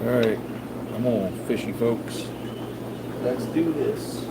Alright, come on, fishy folks. Let's do this.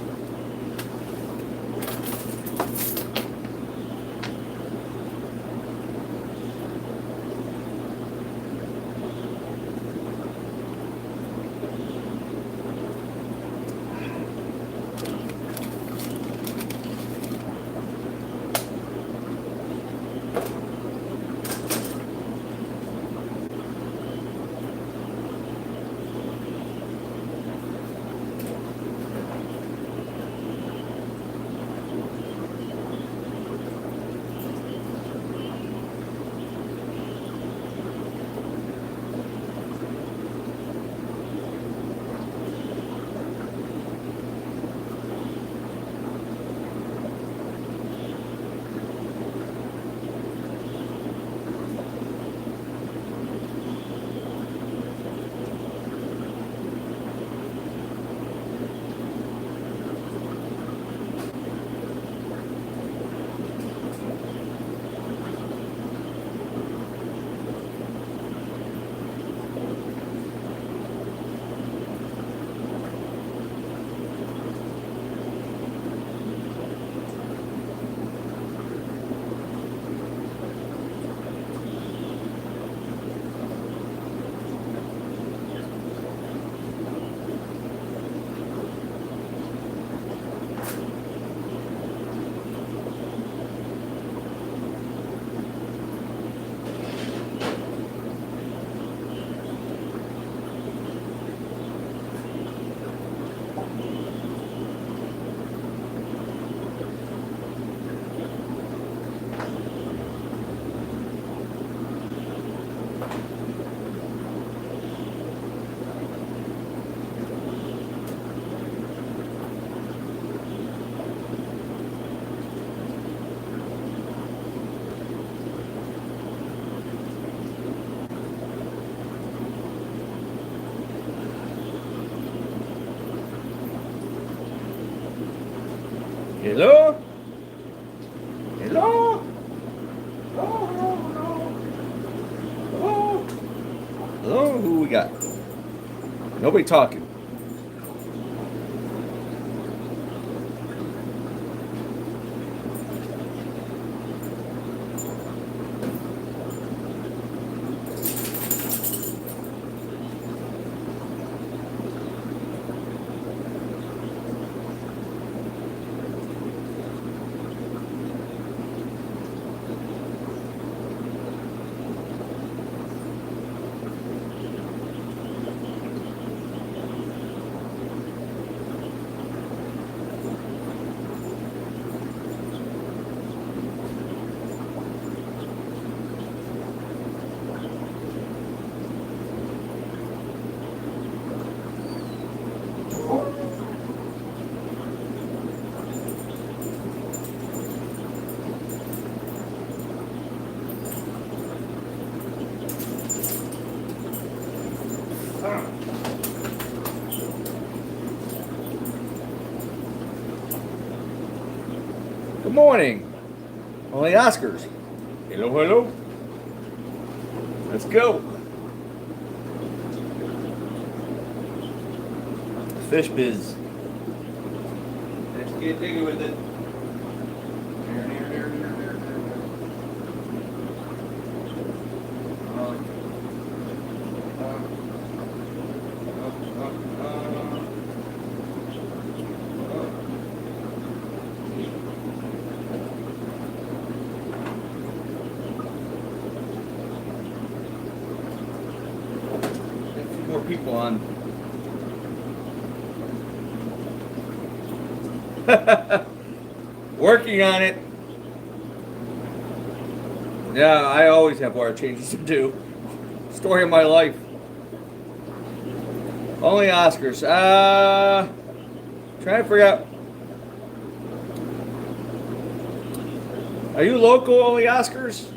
Hello? Hello? Hello, hello, hello. Hello? Hello? Who we got? Nobody talking. Good morning. Only Oscars. Hello, hello. Let's go. Fish biz. Let's get jiggy with it. More people on. Working on it. Yeah, I always have water changes to do. Story of my life. Only Oscars. Trying to figure out. Are you local, Only Oscars?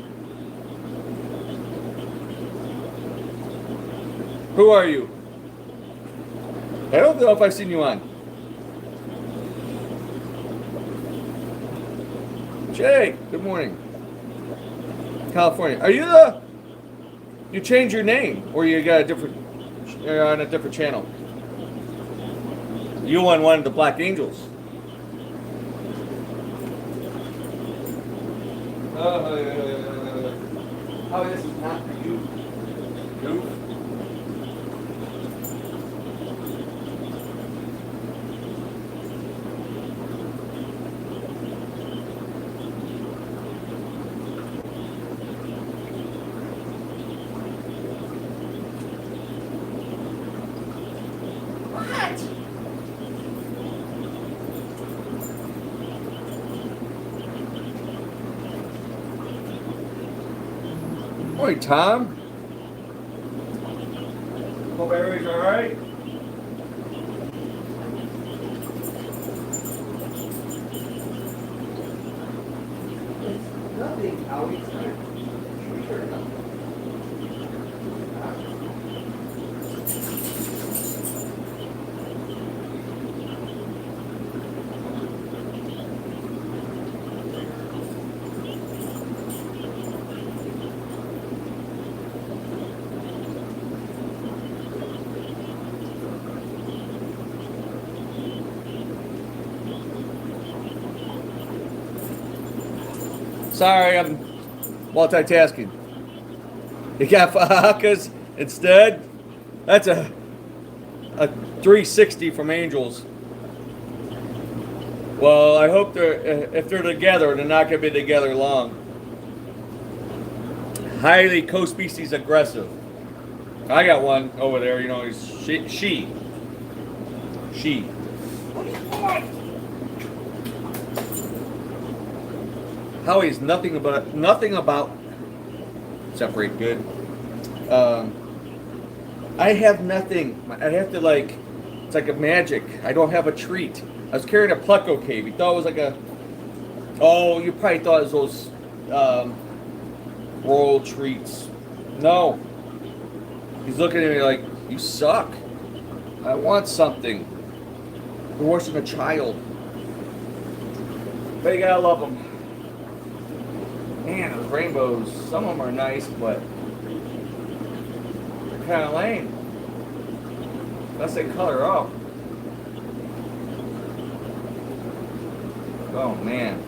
Who are you? I don't know if I've seen you on. Jay, good morning. California. Are you the... You changed your name, or you got a different You're on a different channel. You won one of the Black Angels. Oh, this is not for you. Goof. What? Hey, Tom. Hope everybody's all right. It's nothing, Howie. It's not. Sure enough. Sorry, I'm multitasking. You got Fajakas instead? That's a 360 from Angels. Well, I hope if they're together, they're not going to be together long. Highly co-species aggressive. I got one over there, you know, he's she. What do you want? Howie's nothing about separate good. I have nothing. I have to it's like a magic. I don't have a treat. I was carrying a Pleco cave. He thought it was like a, oh, you probably thought it was those royal treats. No. He's looking at me like, you suck. I want something. You're worse than a child. But you gotta love them. Man, those rainbows, some of them are nice, but they're kind of lame. Unless they color up. Oh, man.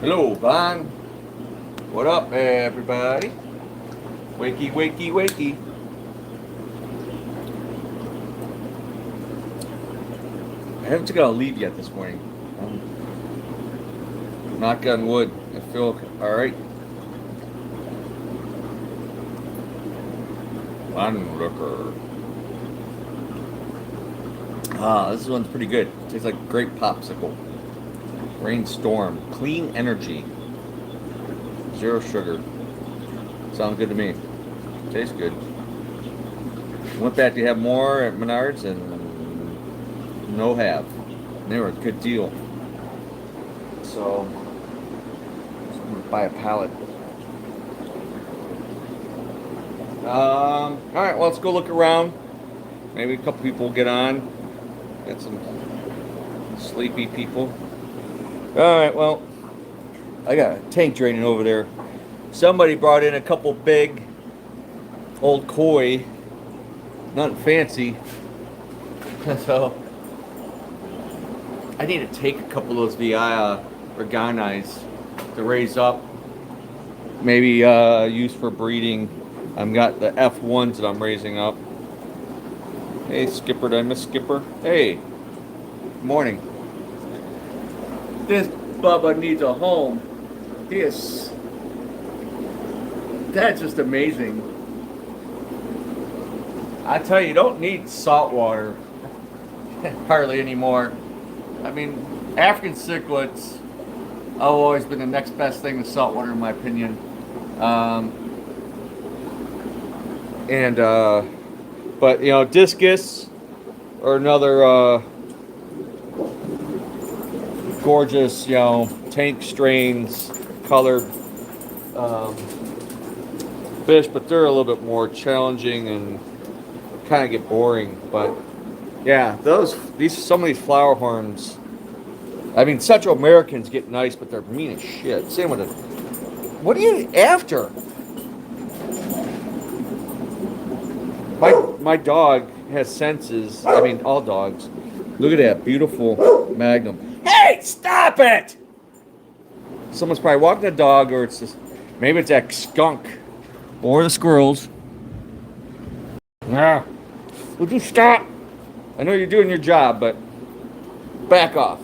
Hello, Vaughn. What up, everybody? Wakey, wakey, wakey. I haven't got a leave yet this morning. Knock on wood. I feel alright. Onlooker. Ah, this one's pretty good. Tastes like grape popsicle. Rainstorm. Clean energy. 0 sugar. Sounds good to me. Tastes good. Went back to have more at Menards and no have. And they were a good deal. So I'm gonna buy a pallet. All right, well, let's go look around. Maybe a couple people will get on. Got some sleepy people. All right, well, I got a tank draining over there. Somebody brought in a couple big old koi, nothing fancy. So I need to take a couple of those VI Reganais to raise up. Maybe use for breeding. I've got the F1s that I'm raising up. Hey, Skipper, did I miss Skipper? Hey, good morning. This Bubba needs a home. That's just amazing. I tell you don't need salt water hardly anymore. I mean, African cichlids have always been the next best thing to salt water, in my opinion. But you know, discus or another gorgeous, you know, tank strains, colored fish, but they're a little bit more challenging and kind of get boring. But yeah, some of these flower horns. I mean, Central Americans get nice, but they're mean as shit. Same with it. What are you after? My dog has senses. I mean, all dogs. Look at that beautiful Magnum. Hey, stop it! Someone's probably walking the dog, or it's just maybe it's that skunk or the squirrels. Nah, would you stop? I know you're doing your job, but back off.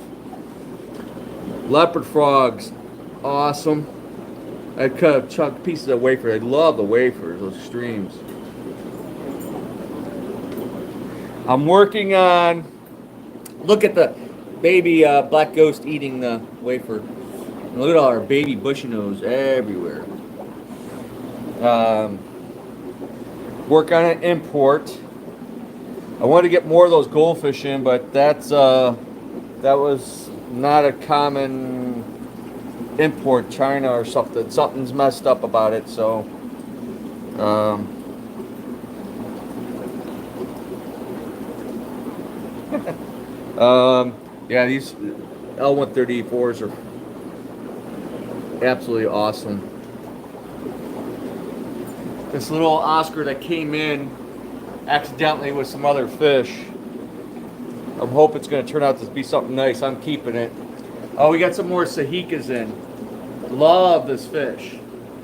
Leopard frogs, awesome. I cut chunk pieces of wafer. I love the wafers, those streams. I'm working on. Look at the baby black ghost eating the wafer. And look at all our baby bushy nose everywhere. Work on an import. I wanted to get more of those goldfish in, but that was not a common import. China or something. Something's messed up about it. So. Yeah, these L134s are absolutely awesome. This little Oscar that came in accidentally with some other fish. I'm hoping it's going to turn out to be something nice. I'm keeping it. Oh, we got some more Sahikas in. Love this fish.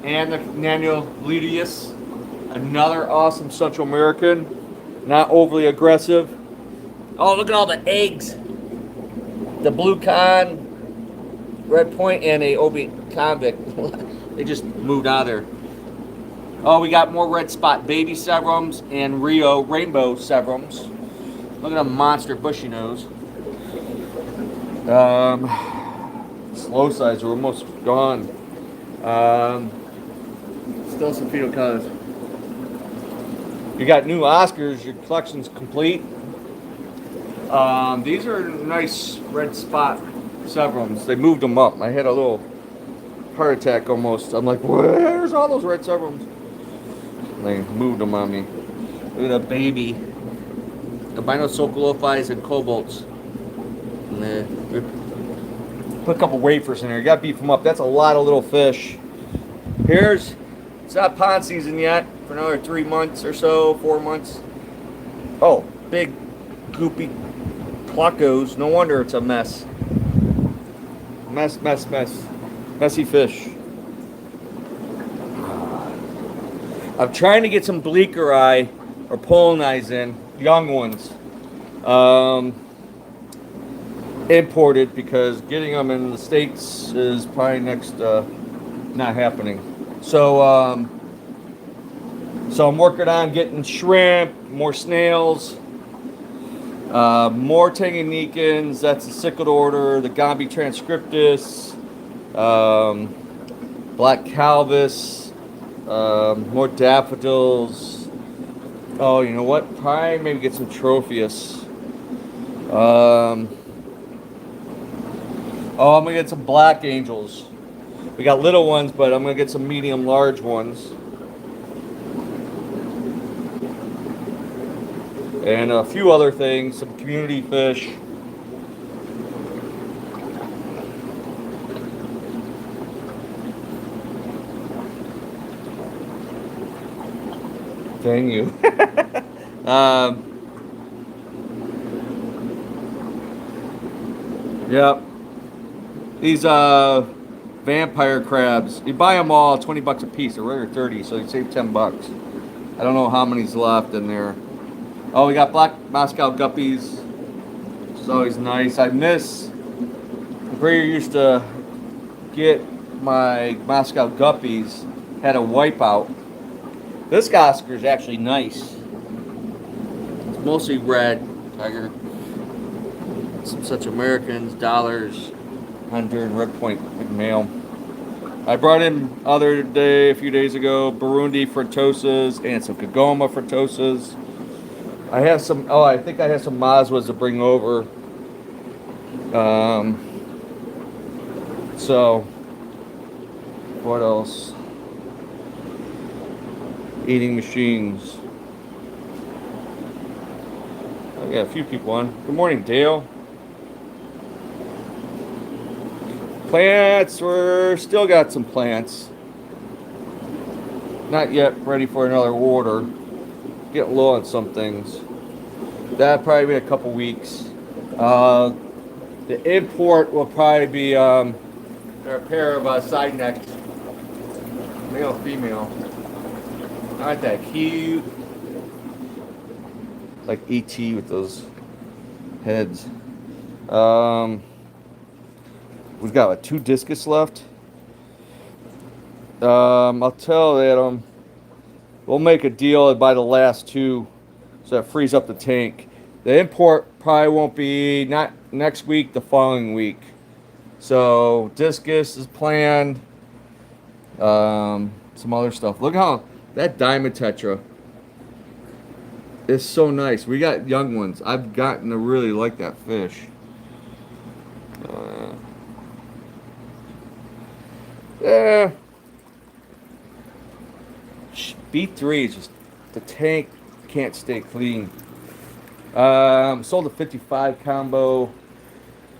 And the Nanoledius, another awesome Central American. Not overly aggressive. Oh, look at all the eggs. The blue con, red point, and a Obi convict. They just moved out of there. Oh, we got more red spot baby severums and Rio rainbow severums. Look at them monster bushy nose. Slow sides are almost gone. Still some fetal colors. You got new Oscars. Your collection's complete. These are nice red spot severums. They moved them up. I had a little heart attack almost. I'm like, where's all those red severums? And they moved them on me. Look at that baby. Albino Socolophis and cobalts. And put a couple wafers in there. You gotta beef them up. That's a lot of little fish. It's not pond season yet for another 3 months or so, 4 months. Oh, big goopy Pluckos. No wonder it's a mess. Mess. Messy fish. I'm trying to get some bleaker eye or pollen eyes in, young ones, imported, because getting them in the States is probably next not happening. So I'm working on getting shrimp, more snails. More Tanganikans, that's the cichlid order, the Gambi transcriptus, black calvis, more daffodils. Oh, you know what? Probably maybe get some Tropheus. I'm gonna get some black angels. We got little ones, but I'm gonna get some medium large ones. And a few other things, some community fish. Dang you. Yep. These vampire crabs, you buy them all $20 a piece. They're regular 30, so you save $10. I don't know how many's left in there. Oh, we got black Moscow guppies. It's always nice. I miss where you used to get my Moscow guppies. Had a wipeout. This Oscar is actually nice. It's mostly red. Tiger. Some such Americans, dollars, hunter, and red point male. I brought in a few days ago, Burundi Frontosas and some Kagoma Frontosas. I have some. Oh, I think I have some Mazwas to bring over. So, what else? Eating machines. I got a few people on. Good morning, Dale. Plants. We're still got some plants. Not yet ready for another order. Getting low on some things. That'll probably be a couple weeks. Uh, the import will probably be a pair of side necks, male, female. Aren't that cute? Like ET with those heads. We've got like 2 discus left. I'll tell Adam we'll make a deal and buy the last 2, so that frees up the tank. The import probably won't be not next week, the following week. So discus is planned. Some other stuff. Look how that diamond tetra is so nice. We got young ones. I've gotten to really like that fish. Yeah. B3 is just the tank can't stay clean. Sold a 55 combo.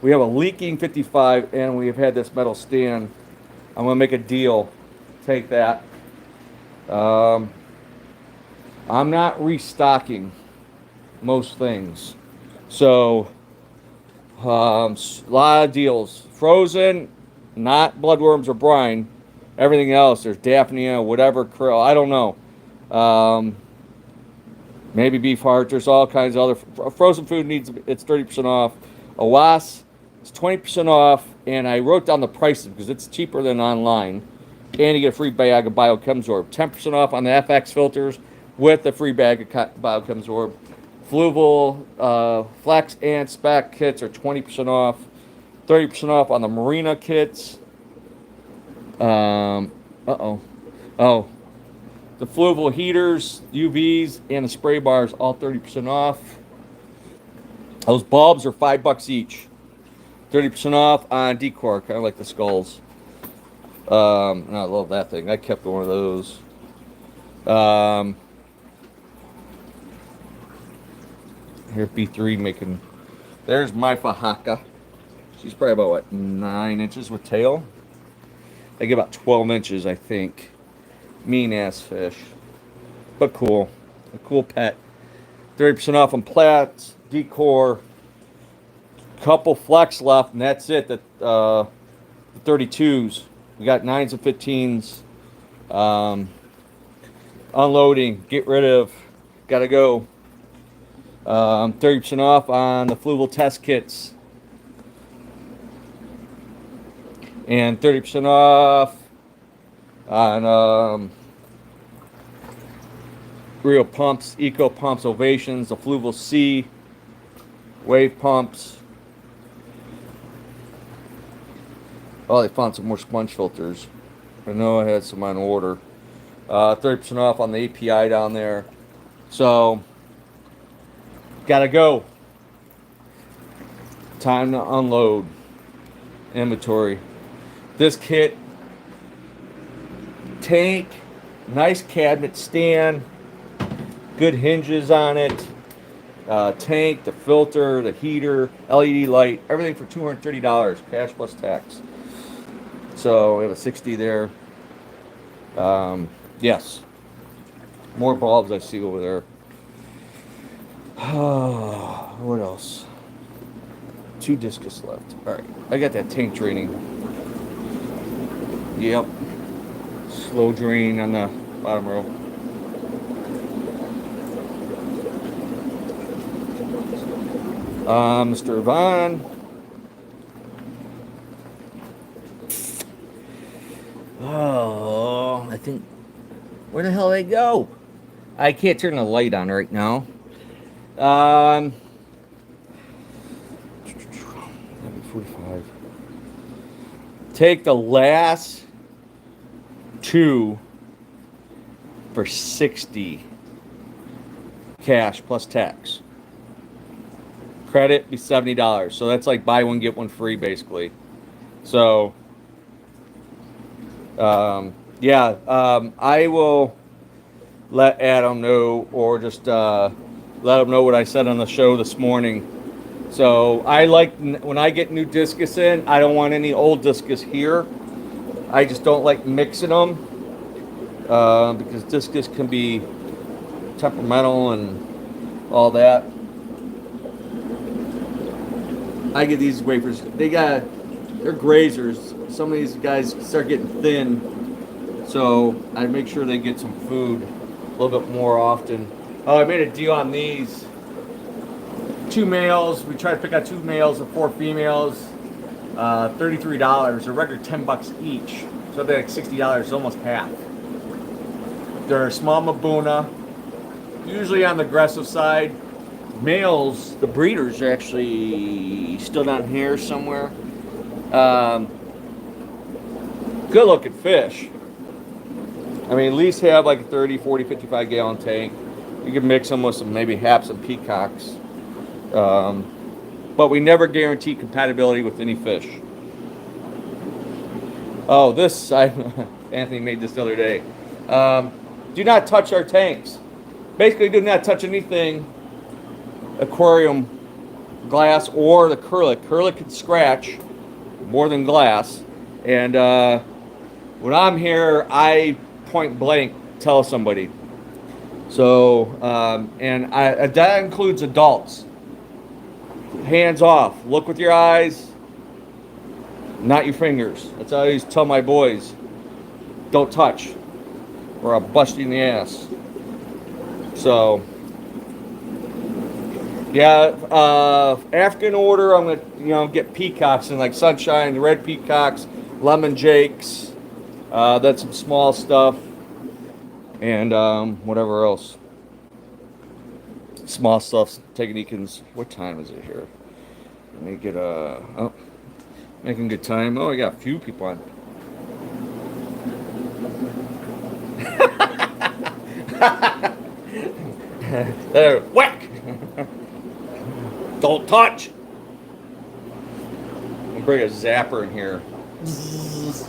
We have a leaking 55 and we've had this metal stand. I'm gonna make a deal. Take that. I'm not restocking most things. So a lot of deals. Frozen, not bloodworms or brine. Everything else, there's Daphnia, whatever krill, I don't know. Maybe beef heart. There's all kinds of other frozen food needs. It's 30% off. Awas, it's 20% off, and I wrote down the prices because it's cheaper than online. And you get a free bag of Biochemsorb. 10% off on the FX filters with the free bag of Biochemsorb. Fluval, Flex, and Spec kits are 20% off. 30% off on the Marina kits. Oh, the Fluval heaters, UVs, and the spray bars, all 30% off. Those bulbs are $5 each. 30% off on decor, kind of like the skulls. And I love that thing. I kept one of those. Here, B3 making. There's my Fahaka. She's probably about, what, 9 inches with tail? They get about 12 inches, I think. Mean ass fish. But cool. A cool pet. 30% off on plats, decor. Couple flex left, and that's it. The 32s. We got 9s and 15s. Unloading. Get rid of. Gotta go. 30% off on the Fluval test kits. And 30% off on Real pumps, Eco pumps, Ovations, the Fluval C, Wave pumps. Oh, they found some more sponge filters. I know I had some on order. 30% off on the API down there. So, gotta go. Time to unload inventory. This kit, tank, nice cabinet stand, good hinges on it, tank, the filter, the heater, LED light, everything for $230, cash plus tax. So we have a 60 there. Yes, more bulbs I see over there. What else? 2 discus left. All right, I got that tank draining. Yep. Slow drain on the bottom row. Mr. Yvonne. Oh, I think. Where the hell did they go? I can't turn the light on right now. 45. Take the last 2 for 60 cash plus tax. Credit be $70. So that's like buy one get one free basically. So I will let Adam know, or just let him know what I said on the show this morning. So I like, when I get new discus in, I don't want any old discus here. I just don't like mixing them because discus can be temperamental and all that. I get these wafers. They're grazers. Some of these guys start getting thin, so I make sure they get some food a little bit more often. Oh, I made a deal on these. 2 males. We try to pick out 2 males and 4 females. $33. A regular $10 each. So they're like $60, almost half. They're small Mabuna, usually on the aggressive side. Males, the breeders are actually still down here somewhere. Good looking fish. I mean, at least have like a 30, 40, 55 gallon tank. You can mix them with some maybe haps and peacocks. But we never guarantee compatibility with any fish. Oh, Anthony made this the other day. Do not touch our tanks. Basically, do not touch anything aquarium glass or the acrylic. Acrylic can scratch more than glass. And when I'm here, I point blank tell somebody. So, that includes adults. Hands off. Look with your eyes, not your fingers. That's how I always tell my boys. Don't touch, or I'll bust you in the ass. So, yeah, African order, I'm gonna, get peacocks and like sunshine, red peacocks, lemon jakes, that's some small stuff, and whatever else. Small stuff, Techniquans. What time is it here? Let me get making good time. Oh, I got a few people on. There, whack! Don't touch! I'll bring a zapper in here. Just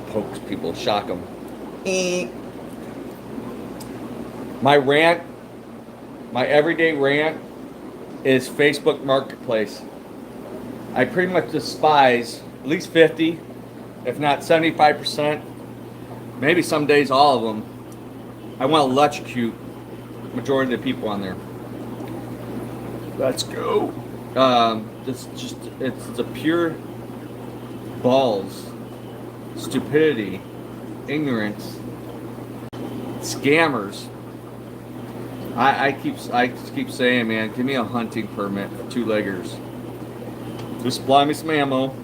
pokes people, shock them. My everyday rant is Facebook Marketplace. I pretty much despise at least 50, if not 75%, maybe some days all of them. I want to electrocute majority of the people on there. Let's go. It's a pure balls, stupidity, ignorance, scammers. I keep saying, man, give me a hunting permit for 2-leggers. Just supply me some ammo.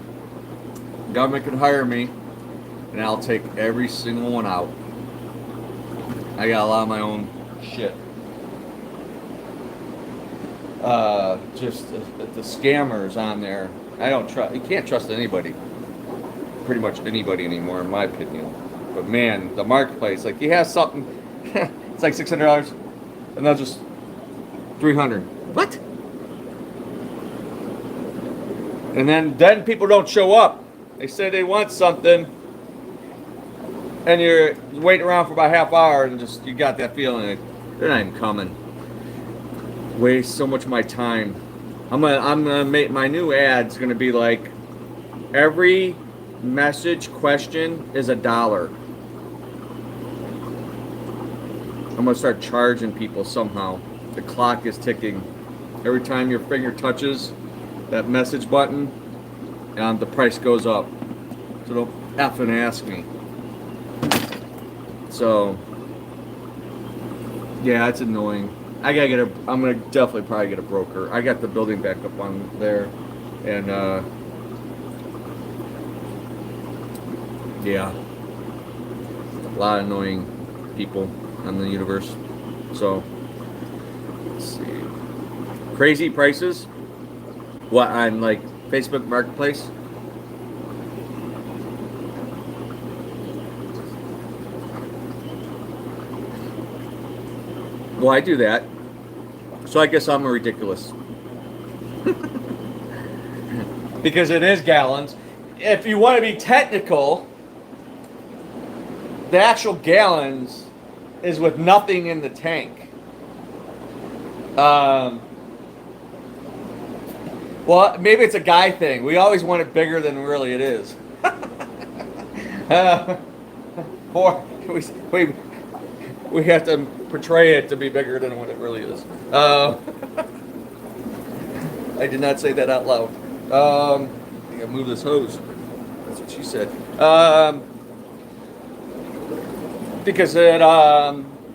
Government can hire me, and I'll take every single one out. I got a lot of my own shit. Just the scammers on there. I don't trust. You can't trust anybody. Pretty much anybody anymore, in my opinion. But man, the marketplace, like you have something, it's like $600. And that's just $300. What? And then people don't show up. They say they want something, and you're waiting around for about a half hour, and just you got that feeling like they're not even coming. Waste so much of my time. I'm gonna make my new ad's gonna be like every message question is $1. I'm gonna start charging people somehow. The clock is ticking. Every time your finger touches that message button, the price goes up. So don't effing ask me. So yeah, it's annoying. I'm gonna definitely probably get a broker. I got the building back up on there, and yeah, a lot of annoying people on the universe. So let's see. Crazy prices. What, on like Facebook Marketplace? Well, I do that. So I guess I'm ridiculous. Because it is gallons. If you want to be technical, the actual gallons is with nothing in the tank. Well, maybe it's a guy thing. We always want it bigger than really it is. Or we, we have to portray it to be bigger than what it really is. I did not say that out loud. I gotta move this hose. That's what she said. Because it,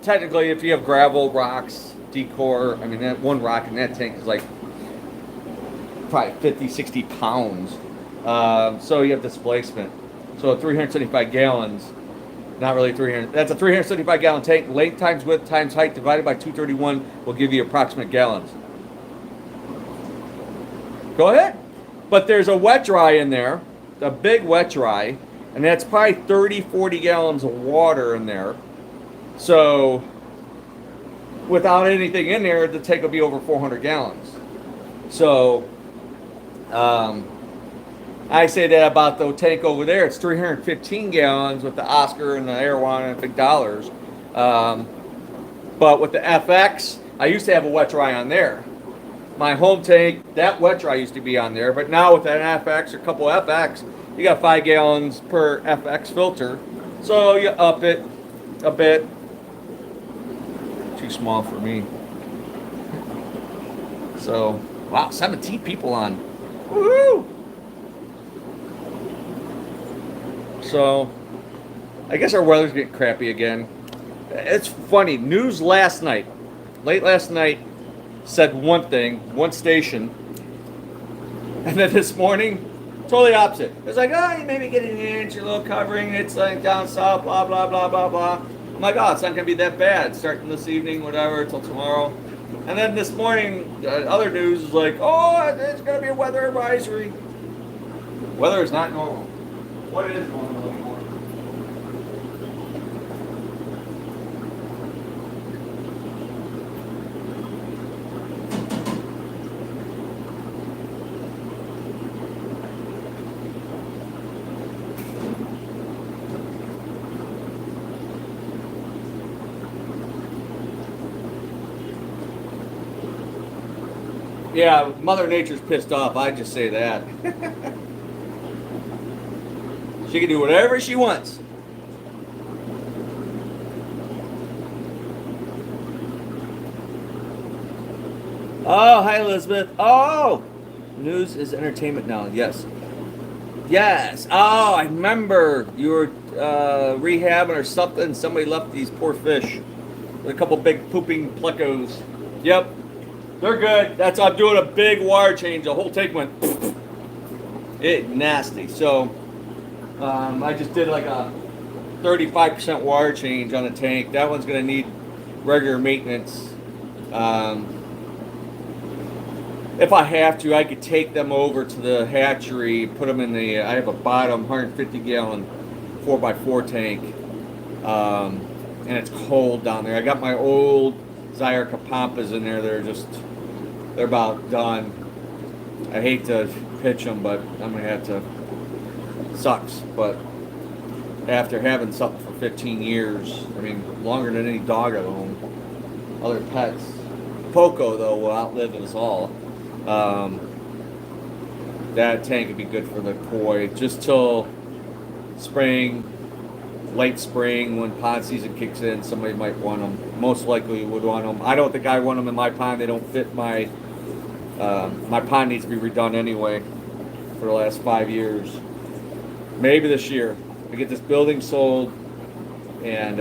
technically, if you have gravel, rocks, decor, I mean, that one rock in that tank is like probably 50, 60 pounds. So you have displacement. So 375 gallons, not really 300. That's a 375 gallon tank. Length times width times height divided by 231 will give you approximate gallons. Go ahead. But there's a wet dry in there, a big wet dry, and that's probably 30, 40 gallons of water in there. So without anything in there, the tank will be over 400 gallons. So I say that about the tank over there. It's 315 gallons with the Oscar and the Airwan and big dollars. But with the FX, I used to have a wet dry on there. My home tank, that wet dry used to be on there, but now with an FX or a couple FX, you got 5 gallons per FX filter. So you up it a bit. Too small for me. So, wow, 17 people on. Woohoo! So, I guess our weather's getting crappy again. It's funny, news last night, late last night, said one thing, one station, and then this morning, totally opposite. It's like, oh, you maybe get an inch, a little covering, it's like down south, blah, blah, blah, blah, blah. I'm like, oh, it's not going to be that bad, starting this evening, whatever, till tomorrow. And then this morning, other news is like, oh, it's going to be a weather advisory. Weather is not normal. What is normal anymore? Yeah, Mother Nature's pissed off. I just say that. She can do whatever she wants. Oh, hi, Elizabeth. Oh, news is entertainment now. Yes. Yes. Oh, I remember you were rehabbing or something. Somebody left these poor fish with a couple big pooping plecos. Yep. They're good. That's I'm doing a big wire change. The whole tank went it nasty. So I just did like a 35% wire change on the tank. That one's going to need regular maintenance. If I have to, I could take them over to the hatchery, put them in the. I have a bottom 150 gallon 4x4 tank, and it's cold down there. I got my old Zyarka Pampas in there. They're about done. I hate to pitch them, but I'm gonna have to. Sucks, but after having something for 15 years, I mean longer than any dog I've owned, other pets. Poco though will outlive us all. That tank would be good for the koi just till spring. Late spring when pond season kicks in, somebody might want them. Most likely would want them. I don't think I want them in my pond. They don't fit my my pond needs to be redone anyway for the last 5 years. Maybe this year. I get this building sold, and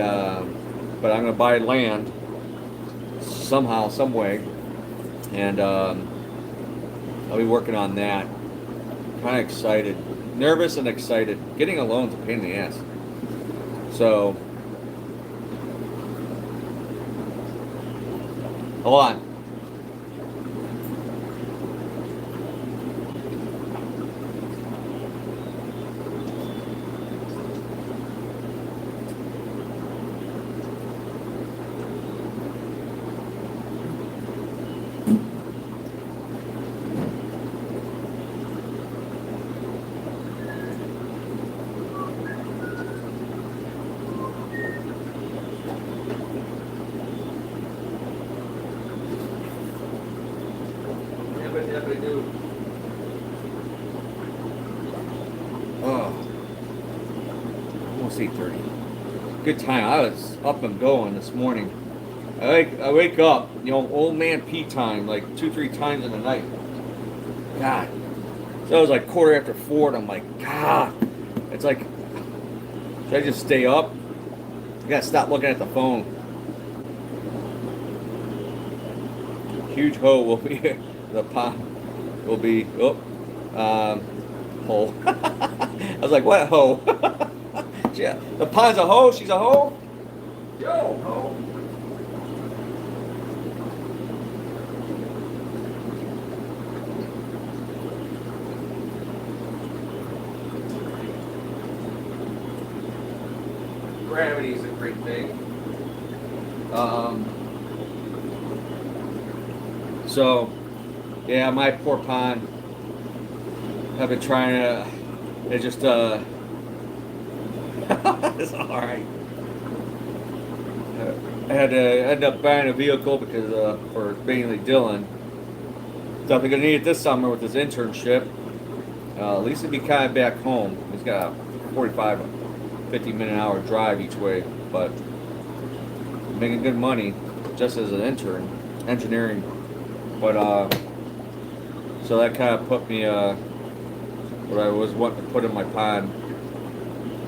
but I'm going to buy land somehow, some way, and I'll be working on that. Kind of excited, nervous and excited. Getting a loan's a pain in the ass. So, hold on. I do. Oh, almost 8:30. good time. I was up and going this morning. I wake up, old man pee time, like 2-3 times in the night. God. So it was like 4:15, and I'm like, God. It's like, should I just stay up? I gotta stop looking at the phone. Huge hoe will be the pot will be hoe. I was like, what hoe? Yeah, the pond's a hoe. She's a hoe. Yo, hoe. Gravity is a great thing. So, yeah, my poor pond. I've been trying to. It just it's all right. I had to end up buying a vehicle because for mainly Dylan. Definitely gonna need it this summer with his internship. At least he'll be kind of back home. He's got a 45, 50-minute hour drive each way, but making good money just as an intern, engineering. But so that kind of put me what I was wanting to put in my pond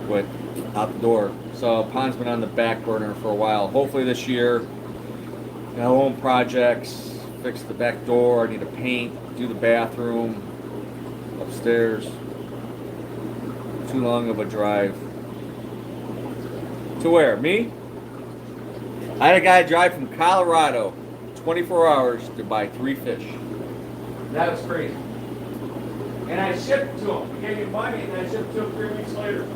with out the door. So pond's been on the back burner for a while. Hopefully this year, home projects, fix the back door. I need to paint, do the bathroom, upstairs. Too long of a drive. To where? Me? I had a guy drive from Colorado, 24 hours to buy 3 fish. That was crazy. And I shipped to him. He gave me money and I shipped to him 3 weeks later.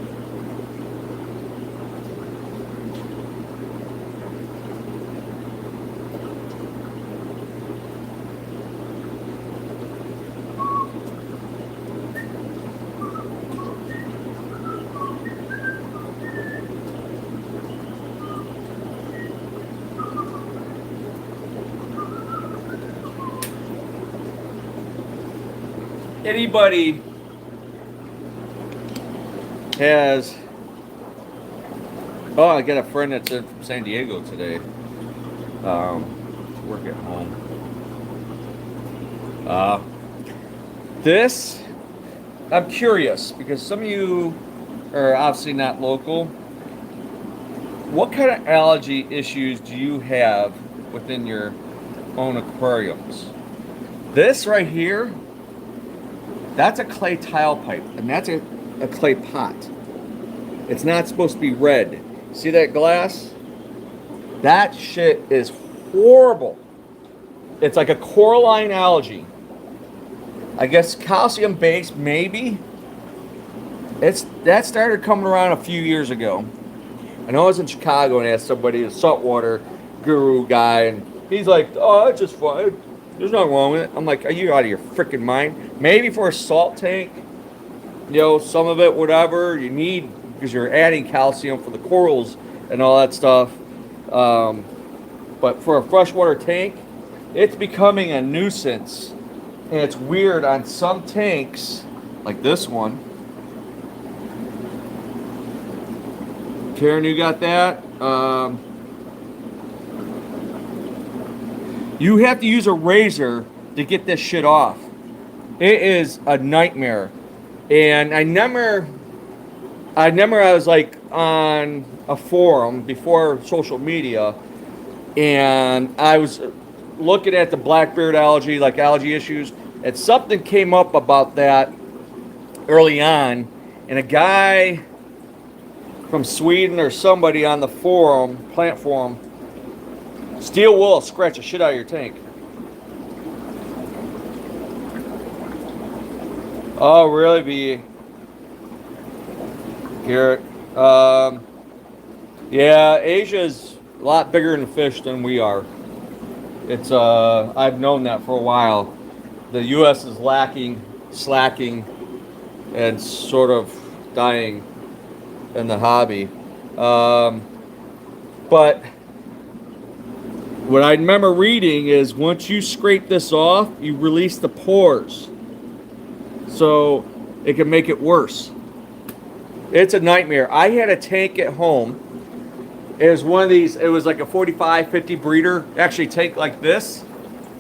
Anybody has I got a friend that's in from San Diego today to work at home. This I'm curious because some of you are obviously not local. What kind of algae issues do you have within your own aquariums? This right here, that's a clay tile pipe, and that's a clay pot. It's not supposed to be red. See that glass? That shit is horrible. It's like a coralline algae. I guess calcium based, maybe. That started coming around a few years ago. I know I was in Chicago and asked somebody, a saltwater guru guy, and he's like, oh, it's just fine. There's nothing wrong with it. I'm like, are you out of your freaking mind? Maybe for a salt tank, some of it, whatever, you need, because you're adding calcium for the corals and all that stuff. But for a freshwater tank, it's becoming a nuisance. And it's weird on some tanks, like this one. Karen, you got that? You have to use a razor to get this shit off. It is a nightmare. And I remember I was like on a forum before social media, and I was looking at the blackbeard algae, like algae issues, and something came up about that early on, and a guy from Sweden or somebody on the forum, plant forum, steel wool will scratch the shit out of your tank. Oh, really? Be Garrett? Yeah, Asia's a lot bigger in fish than we are. It's I've known that for a while. The U.S. is slacking, and sort of dying in the hobby. But what I remember reading is once you scrape this off, you release the pores. So it can make it worse. It's a nightmare. I had a tank at home It was one of these, it was like a 45, 50 breeder. Actually tank like this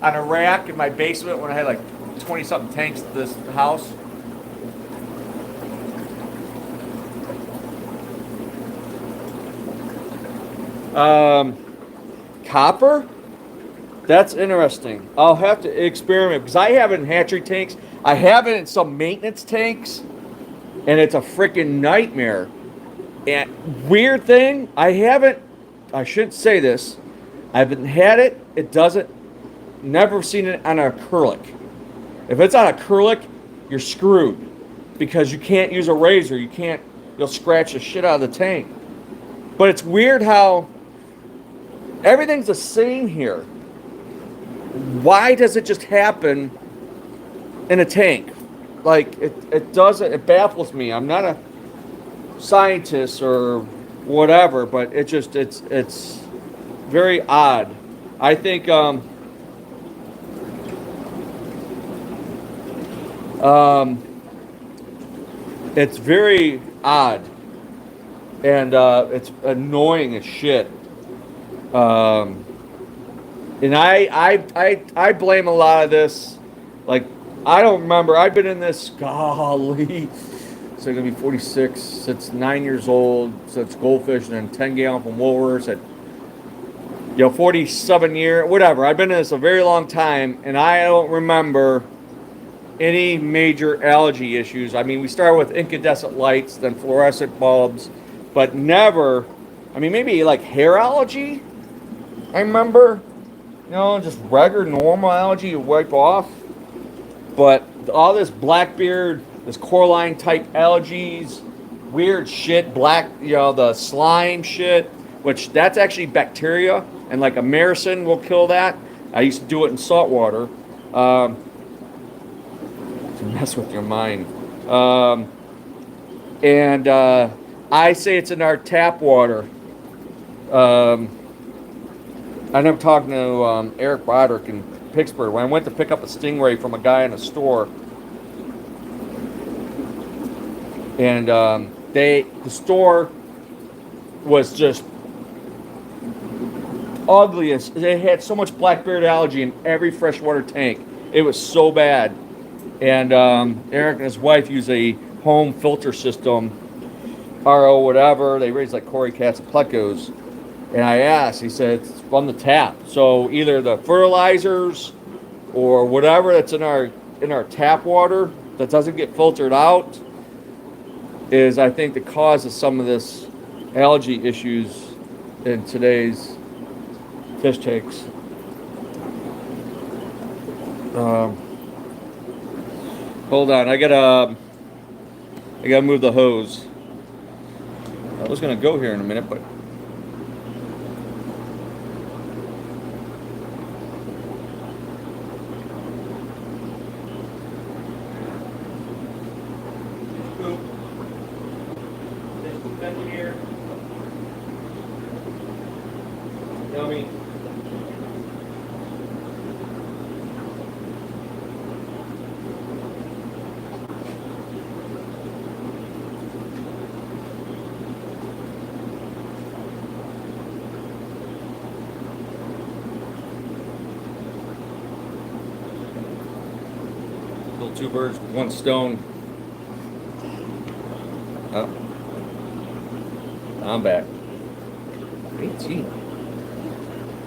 on a rack in my basement when I had like 20 something tanks at this house. Copper? That's interesting. I'll have to experiment because I have it in hatchery tanks. I have it in some maintenance tanks, and it's a freaking nightmare. And weird thing, I shouldn't say this. I haven't had it. It doesn't, never seen it on an acrylic. If it's on acrylic, you're screwed because you can't use a razor. You'll scratch the shit out of the tank. But it's weird how everything's the same here. Why does it just happen in a tank? Like, it doesn't, it baffles me. I'm not a scientist or whatever, but it's very odd. I think it's very odd, and it's annoying as shit. And I blame a lot of this. Like, I don't remember. I've been in this, golly, so I'm gonna be 46 since 9 years old. Since goldfish and then 10 gallon from Woolworths at 47 year, whatever. I've been in this a very long time, and I don't remember any major allergy issues. I mean, we started with incandescent lights, then fluorescent bulbs, but never. I mean, maybe like hair allergy. I remember, just regular normal allergy you wipe off. But all this Blackbeard, this Coraline type allergies, weird shit, the slime shit, which that's actually bacteria, and like a Maricin will kill that. I used to do it in salt water to mess with your mind. And I say it's in our tap water. I ended up talking to Eric Broderick in Pittsburgh when I went to pick up a stingray from a guy in a store, and the store was just ugliest. They had so much blackbeard algae in every freshwater tank. It was so bad. And Eric and his wife use a home filter system, RO whatever. They raise like Cory cats and plecos. And I asked, he said, it's from the tap. So either the fertilizers or whatever that's in our tap water that doesn't get filtered out is, I think, the cause of some of this algae issues in today's fish tanks. Hold on, I gotta move the hose. I was gonna go here in a minute, but yummy. Kill two birds with one stone. Oh, I'm back. 18.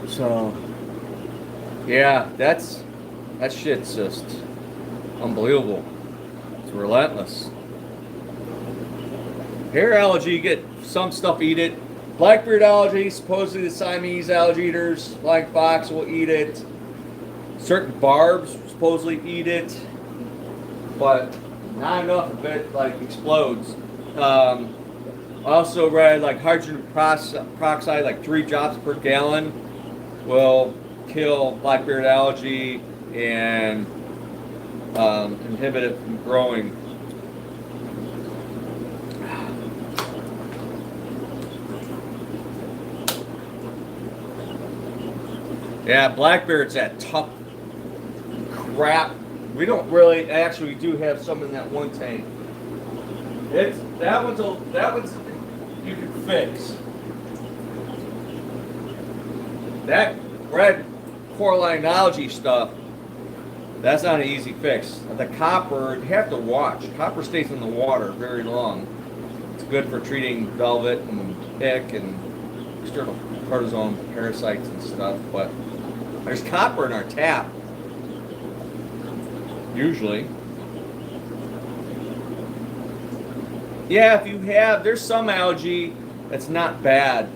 So, yeah, that shit's just unbelievable. It's relentless. Hair allergy, you get some stuff eat it. Blackbeard allergy, supposedly the Siamese algae eaters, flying fox will eat it. Certain barbs supposedly eat it, but not enough of it like explodes. Also read like hydrogen peroxide, like 3 drops per gallon, will kill blackbeard algae and inhibit it from growing. Yeah, blackbeard's that tough crap. We don't really, actually, we do have some in that one tank. That one's you can fix. that red coralline algae stuff, that's not an easy fix. The copper, you have to watch. Copper stays in the water very long. It's good for treating velvet and ick and external protozoan parasites and stuff, but there's copper in our tap, usually. Yeah, if you have, there's some algae that's not bad.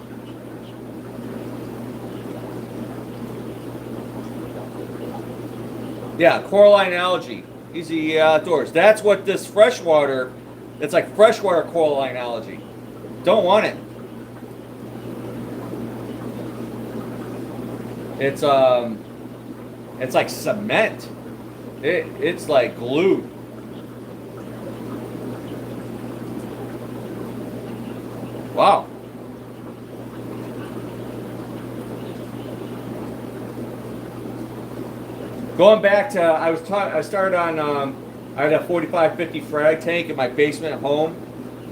Yeah, coralline algae, easy outdoors. That's what this freshwater, it's like freshwater coralline algae. Don't want it. It's like cement. It's like glue. Wow. Going back to, I started on, I had a 45-50 frag tank in my basement at home,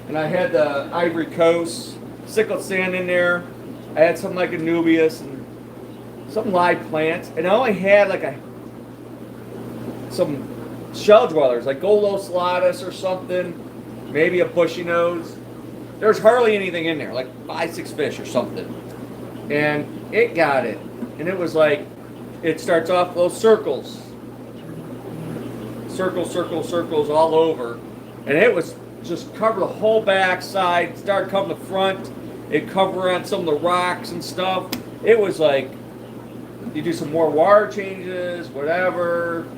and I had the Ivory Coast sickled sand in there. I had some like Anubias and some live plants, and I only had like some shell dwellers, like Golosolatus or something, maybe a bushy nose. There's hardly anything in there, like 5-6 fish or something. And it got it. And it was like, it starts off those circles. Circles, circles, circles all over. And it was just cover the whole back side, start covering the front. It cover on some of the rocks and stuff. It was like, you do some more water changes, whatever.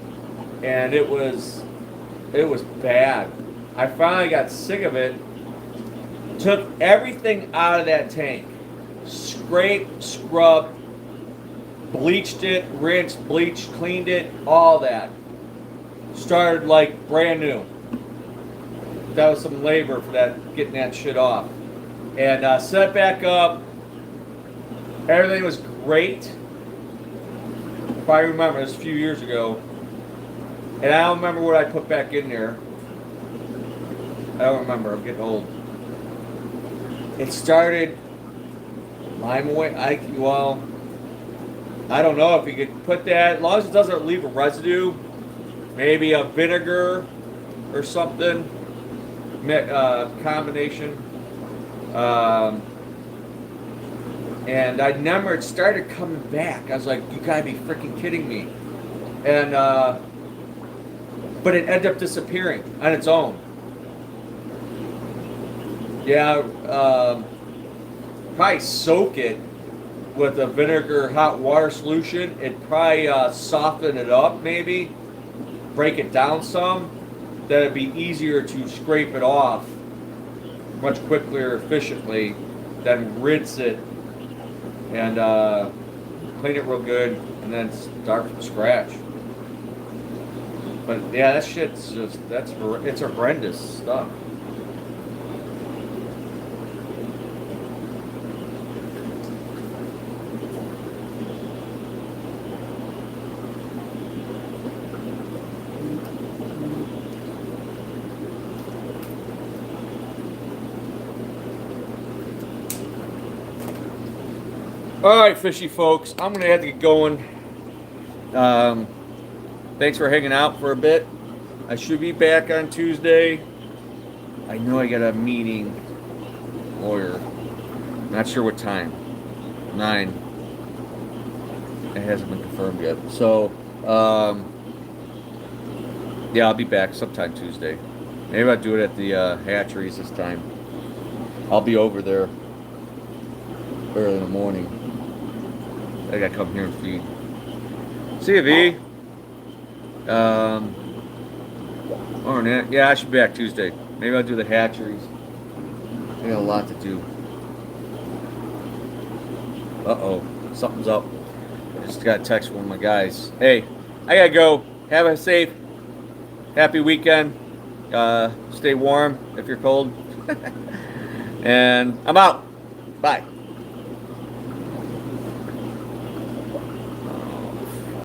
And it was bad. I finally got sick of it. Took everything out of that tank, scraped, scrubbed, bleached it, rinsed, bleached, cleaned it, all that. Started like brand new. That was some labor for that, getting that shit off. And set it back up. Everything was great. If I remember, this was a few years ago. And I don't remember what I put back in there. I don't remember, I'm getting old. It started lime away. I don't know if you could put that, as long as it doesn't leave a residue, maybe a vinegar or something, combination. And I remember it started coming back. I was like, you gotta be freaking kidding me. And, but it ended up disappearing on its own. Yeah, probably soak it with a vinegar hot water solution. It'd probably soften it up, maybe break it down some. Then it'd be easier to scrape it off much quicker, efficiently, than rinse it and clean it real good, and then start from scratch. But yeah, that shit's just it's horrendous stuff. All right, fishy folks, I'm going to have to get going. Thanks for hanging out for a bit. I should be back on Tuesday. I know I got a meeting, lawyer. Not sure what time. 9. It hasn't been confirmed yet. So, yeah, I'll be back sometime Tuesday. Maybe I'll do it at the hatcheries this time. I'll be over there early in the morning. I gotta come here and feed. See you, V. Yeah, I should be back Tuesday. Maybe I'll do the hatcheries. I got a lot to do. Uh-oh. Something's up. I just got a text from one of my guys. Hey, I gotta go. Have a safe, happy weekend. Stay warm if you're cold. And I'm out. Bye.